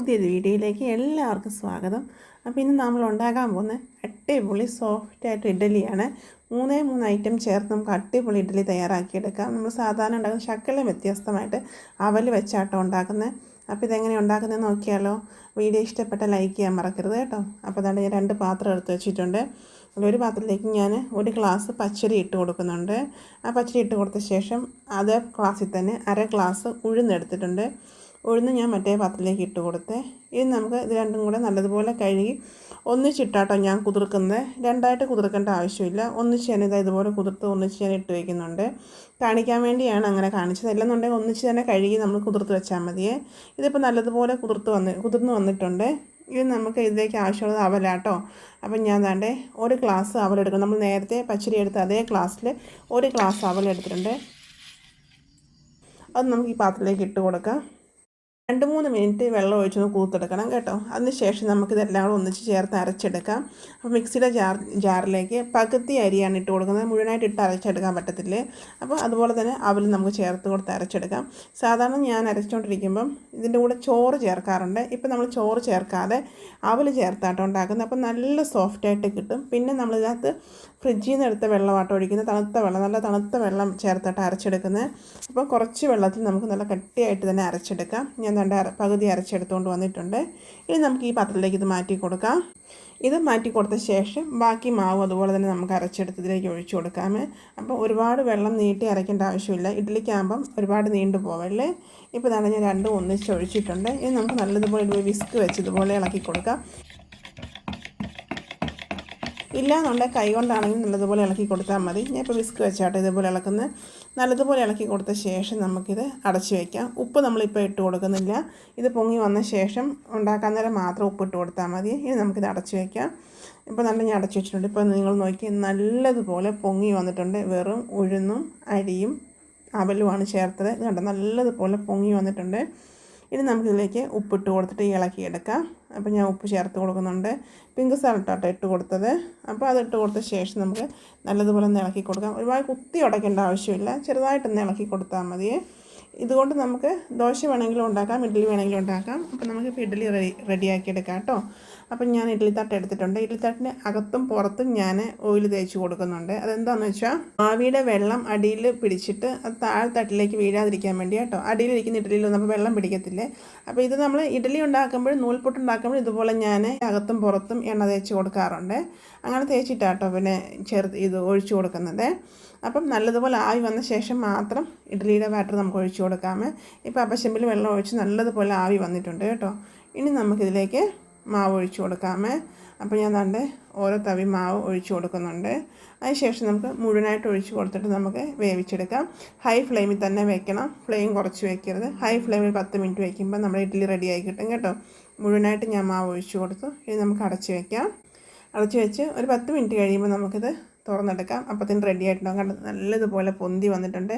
പുതിയൊരു വീഡിയോയിലേക്ക് എല്ലാവർക്കും സ്വാഗതം. അപ്പോൾ ഇന്ന് നമ്മൾ ഉണ്ടാക്കാൻ പോകുന്ന അടിപൊളി സോഫ്റ്റായിട്ട് ഇഡ്ഡലിയാണ്. 3 ഐറ്റം ചേർത്ത് നമുക്ക് അടിപൊളി ഇഡ്ഡലി തയ്യാറാക്കിയെടുക്കാം. നമ്മൾ സാധാരണ ഉണ്ടാക്കുന്ന ശകലം വ്യത്യസ്തമായിട്ട് അവൽ വെച്ചാട്ടോ ഉണ്ടാക്കുന്നത്. അപ്പോൾ ഇതെങ്ങനെ ഉണ്ടാക്കുന്നതെന്ന് നോക്കിയാലോ. വീഡിയോ ഇഷ്ടപ്പെട്ട ലൈക്ക് ചെയ്യാൻ മറക്കരുത് കേട്ടോ. അപ്പോൾ അതാണ് ഞാൻ 2 പാത്രം എടുത്ത് വെച്ചിട്ടുണ്ട്. ഒരു പാത്രത്തിലേക്ക് ഞാൻ 1 ഗ്ലാസ് പച്ചരി ഇട്ട് കൊടുക്കുന്നുണ്ട്. ആ പച്ചരി ഇട്ട് കൊടുത്ത ശേഷം അതേ ഗ്ലാസ്സിൽ തന്നെ 1/2 ഗ്ലാസ് ഉഴുന്നെടുത്തിട്ടുണ്ട്. ഉഴുന്ന് ഞാൻ മറ്റേ പാത്രത്തിലേക്ക് ഇട്ട് കൊടുത്തേ. ഇനി നമുക്ക് ഇത് രണ്ടും കൂടെ നല്ലതുപോലെ കഴുകി ഒന്നിച്ചിട്ടാട്ടോ ഞാൻ കുതിർക്കുന്നത്. രണ്ടായിട്ട് കുതിർക്കേണ്ട ആവശ്യമില്ല. ഒന്നിച്ച് തന്നെ ഇതുപോലെ കുതിർത്ത് ഒന്നിച്ച് ഞാൻ ഇട്ട് വയ്ക്കുന്നുണ്ട്. കാണിക്കാൻ വേണ്ടിയാണ് അങ്ങനെ കാണിച്ചത്. അല്ലെന്നുണ്ടെങ്കിൽ ഒന്നിച്ച് തന്നെ കഴുകി നമ്മൾ കുതിർത്ത് വെച്ചാൽ മതിയേ. ഇതിപ്പോൾ നല്ലതുപോലെ കുതിർന്ന് വന്നിട്ടുണ്ട്. ഇത് നമുക്ക് ഇതിലേക്ക് ആവശ്യമുള്ളത് അവലാട്ടോ. അപ്പം ഞാൻ ദാണ്ടെ 1 ഗ്ലാസ് അവലെടുക്കണം. നമ്മൾ നേരത്തെ പച്ചരി എടുത്ത അതേ ഗ്ലാസ്സിൽ 1 ഗ്ലാസ് അവലെടുത്തിട്ടുണ്ട്. അത് നമുക്ക് ഈ പാത്രത്തിലേക്ക് ഇട്ട് കൊടുക്കാം. 2-3 മിനിറ്റ് വെള്ളം ഒഴിച്ചൊന്ന് കൂത്തെടുക്കണം കേട്ടോ. അതിനുശേഷം നമുക്കിതെല്ലാം കൂടെ ഒന്നിച്ച് ചേർത്ത് അരച്ചെടുക്കാം. അപ്പോൾ മിക്സിയുടെ ജാറിലേക്ക് പകുതി അരിയാണ് ഇട്ട് കൊടുക്കുന്നത്. മുഴുവനായിട്ട് ഇട്ട് അരച്ചെടുക്കാൻ പറ്റത്തില്ലേ. അപ്പോൾ അതുപോലെ തന്നെ അവൽ നമുക്ക് ചേർത്ത് കൊടുത്ത് അരച്ചെടുക്കാം. സാധാരണ ഞാൻ അരച്ചുകൊണ്ടിരിക്കുമ്പം ഇതിൻ്റെ കൂടെ ചോറ് ചേർക്കാറുണ്ട്. ഇപ്പം നമ്മൾ ചോറ് ചേർക്കാതെ അവൽ ചേർത്താട്ടോ ഉണ്ടാക്കുന്നത്. അപ്പോൾ നല്ല സോഫ്റ്റായിട്ട് കിട്ടും. പിന്നെ നമ്മളിതിനകത്ത് ഫ്രിഡ്ജിൽ നിന്ന് എടുത്ത വെള്ളമാട്ടോ ഒഴിക്കുന്നത്. നല്ല തണുത്ത വെള്ളം ചേർത്തിട്ട് അരച്ചെടുക്കുന്നത്. അപ്പോൾ കുറച്ച് വെള്ളത്തിൽ നമുക്ക് നല്ല കട്ടിയായിട്ട് തന്നെ അരച്ചെടുക്കാം. ഞാൻ പകുതി അരച്ചെടുത്തുകൊണ്ട് വന്നിട്ടുണ്ട്. ഇനി നമുക്ക് ഈ പാത്രത്തിലേക്ക് ഇത് മാറ്റി കൊടുക്കാം. ഇത് മാറ്റി കൊടുത്ത ശേഷം ബാക്കി മാവ് അതുപോലെ തന്നെ നമുക്ക് അരച്ചെടുത്തതിലേക്ക് ഒഴിച്ചു കൊടുക്കാമേ. അപ്പോൾ ഒരുപാട് വെള്ളം നീട്ടി അരയ്ക്കേണ്ട ആവശ്യമില്ല. ഇഡ്ഡലിക്കാകുമ്പം ഒരുപാട് നീണ്ടു പോവല്ലേ. ഇപ്പോൾ ഇതാണ് ഞാൻ രണ്ടും ഒന്നിച്ച് ഒഴിച്ചിട്ടുണ്ട്. ഇനി നമുക്ക് നല്ലതുപോലെ വിസ്ക് വെച്ച് ഇതുപോലെ ഇളക്കി കൊടുക്കാം. ഇല്ലാന്നുണ്ടെങ്കിൽ കൈ കൊണ്ടാണെങ്കിൽ നല്ലതുപോലെ ഇളക്കി കൊടുത്താൽ മതി. ഞാൻ ഇപ്പോൾ വിസ്ക് വെച്ചാട്ടോ ഇതുപോലെ ഇളക്കുന്നത്. നല്ലതുപോലെ ഇളക്കി കൊടുത്ത ശേഷം നമുക്കിത് അടച്ചു വയ്ക്കാം. ഉപ്പ് നമ്മളിപ്പോൾ ഇട്ട് കൊടുക്കുന്നില്ല. ഇത് പൊങ്ങി വന്ന ശേഷം ഉണ്ടാക്കാൻ നേരം മാത്രം ഉപ്പ് ഇട്ട് കൊടുത്താൽ മതി. ഇനി നമുക്കിത് അടച്ചു വയ്ക്കാം. ഇപ്പോൾ ഞാൻ അടച്ചു വെച്ചിട്ടുണ്ട്. ഇപ്പോൾ നിങ്ങൾ നോക്കി നല്ലതുപോലെ പൊങ്ങി വന്നിട്ടുണ്ട്. വെറും ഉഴുന്നും അരിയും അവലുമാണ് ചേർത്തത്. ഇത് കണ്ടോ നല്ലതുപോലെ പൊങ്ങി വന്നിട്ടുണ്ട്. ഇനി നമുക്കിതിലേക്ക് ഉപ്പിട്ട് കൊടുത്തിട്ട് ഇളക്കിയെടുക്കാം. അപ്പോൾ ഞാൻ ഉപ്പ് ചേർത്ത് കൊടുക്കുന്നുണ്ട്. പിങ്ക് സാൾട്ടാട്ടോ ഇട്ട് കൊടുത്തത്. അപ്പോൾ അതിട്ട് കൊടുത്ത ശേഷം നമുക്ക് നല്ലതുപോലെ ഒന്ന് ഇളക്കി കൊടുക്കാം. ഒരുപാട് കുത്തി ഉടയ്ക്കേണ്ട ആവശ്യമില്ല. ചെറുതായിട്ടൊന്ന് ഇളക്കി കൊടുത്താൽ മതിയേ. ഇതുകൊണ്ട് നമുക്ക് ദോശ വേണമെങ്കിലും ഉണ്ടാക്കാം, ഇഡ്ഡലി വേണമെങ്കിലും ഉണ്ടാക്കാം. അപ്പോൾ നമുക്കിപ്പോൾ ഇഡ്ഡലി റെഡിയാക്കി എടുക്കാം കേട്ടോ. അപ്പം ഞാൻ ഇഡ്ഡലി തട്ട് എടുത്തിട്ടുണ്ട്. ഇഡ്ഡലി തട്ടിന് അകത്തും പുറത്തും ഞാൻ ഓയിൽ തേച്ച് കൊടുക്കുന്നുണ്ട്. അതെന്താണെന്ന് വെച്ചാൽ ആവിയുടെ വെള്ളം അടിയിൽ പിടിച്ചിട്ട് അത് താഴെ തട്ടിലേക്ക് വീഴാതിരിക്കാൻ വേണ്ടി കേട്ടോ. അടിയിലിരിക്കുന്ന ഇഡ്ഡലിയിലൊന്നും അപ്പോൾ വെള്ളം പിടിക്കത്തില്ലേ. അപ്പോൾ ഇത് നമ്മൾ ഇഡ്ഡലി ഉണ്ടാക്കുമ്പോഴും നൂൽപുട്ട് ഉണ്ടാക്കുമ്പോഴും ഇതുപോലെ ഞാൻ അകത്തും പുറത്തും എണ്ണ തേച്ച് കൊടുക്കാറുണ്ട്. അങ്ങനെ തേച്ചിട്ടാട്ടോ പിന്നെ ഇത് ഒഴിച്ചു കൊടുക്കുന്നത്. അപ്പം നല്ലതുപോലെ ആവി വന്ന ശേഷം മാത്രം ഇഡ്ഡലിയുടെ ബാറ്റർ നമുക്ക് ഒഴിച്ചു കൊടുക്കാമേ. ഇപ്പോൾ അപ്പച്ചെമ്പിൽ വെള്ളം ഒഴിച്ച് നല്ലതുപോലെ ആവി വന്നിട്ടുണ്ട് കേട്ടോ. ഇനി നമുക്കിതിലേക്ക് മാവ് ഒഴിച്ചു കൊടുക്കാമേ. അപ്പോൾ ഞാൻ ദാണ്ടെ ഓരോ തവി മാവ് ഒഴിച്ചു കൊടുക്കുന്നുണ്ട്. അതിനുശേഷം നമുക്ക് മുഴുവനായിട്ട് ഒഴിച്ചു കൊടുത്തിട്ട് നമുക്ക് വേവിച്ചെടുക്കാം. ഹൈ ഫ്ലെയിമിൽ തന്നെ വെക്കണം. ഫ്ലെയിം കുറച്ച് വയ്ക്കരുത്. ഹൈ ഫ്ലെയിമിൽ 10 മിനിറ്റ് വയ്ക്കുമ്പോൾ നമ്മുടെ ഇഡ്ഡലി റെഡിയായി കിട്ടും കേട്ടോ. മുഴുവനായിട്ട് ഞാൻ മാവ് ഒഴിച്ചു കൊടുത്തു. ഇനി നമുക്ക് അടച്ച് വയ്ക്കാം. അടച്ച് വെച്ച് ഒരു 10 മിനിറ്റ് കഴിയുമ്പോൾ നമുക്കിത് തുറന്നെടുക്കാം. അപ്പത്തിന് റെഡി ആയിട്ടുണ്ടാകും. കണ്ട് നല്ലതുപോലെ പൊന്തി വന്നിട്ടുണ്ട്.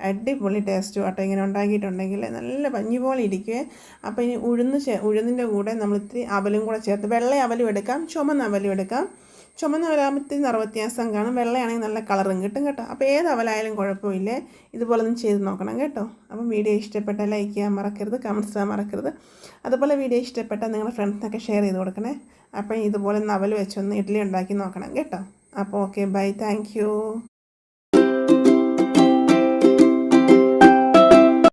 അടിപൊളി ടേസ്റ്റും ആട്ടോ ഇങ്ങനെ ഉണ്ടാക്കിയിട്ടുണ്ടെങ്കിൽ നല്ല പഞ്ഞി പോലെ ഇരിക്കുവേ. അപ്പോൾ ഇനി ഉഴുന്നിൻ്റെ കൂടെ നമ്മൾ ഇത്തിരി അവലും കൂടെ ചേർത്ത് വെള്ള അവലും എടുക്കാം, ചുമന്ന അവലും എടുക്കാം. ചുമന്ന അവലാകുമ്പോഴത്തേക്ക് നിറ വ്യത്യാസം കാണും. വെള്ളയാണെങ്കിൽ നല്ല കളറും കിട്ടും കേട്ടോ. അപ്പോൾ ഏത് അവലായാലും കുഴപ്പമില്ലേ. ഇതുപോലെ ഒന്ന് ചെയ്ത് നോക്കണം കേട്ടോ. അപ്പം വീഡിയോ ഇഷ്ടപ്പെട്ടാൽ ലൈക്ക് ചെയ്യാൻ മറക്കരുത്, കമൻറ്റ്സ് ചെയ്യാൻ മറക്കരുത്. അതുപോലെ വീഡിയോ ഇഷ്ടപ്പെട്ടാൽ നിങ്ങളുടെ ഫ്രണ്ട്സിനൊക്കെ ഷെയർ ചെയ്ത് കൊടുക്കണേ. അപ്പം ഇതുപോലെ അവൽ വെച്ചൊന്ന് ഇഡ്ഡലി ഉണ്ടാക്കി നോക്കണം കേട്ടോ. അപ്പോൾ ഓക്കെ, ബൈ, താങ്ക് യു.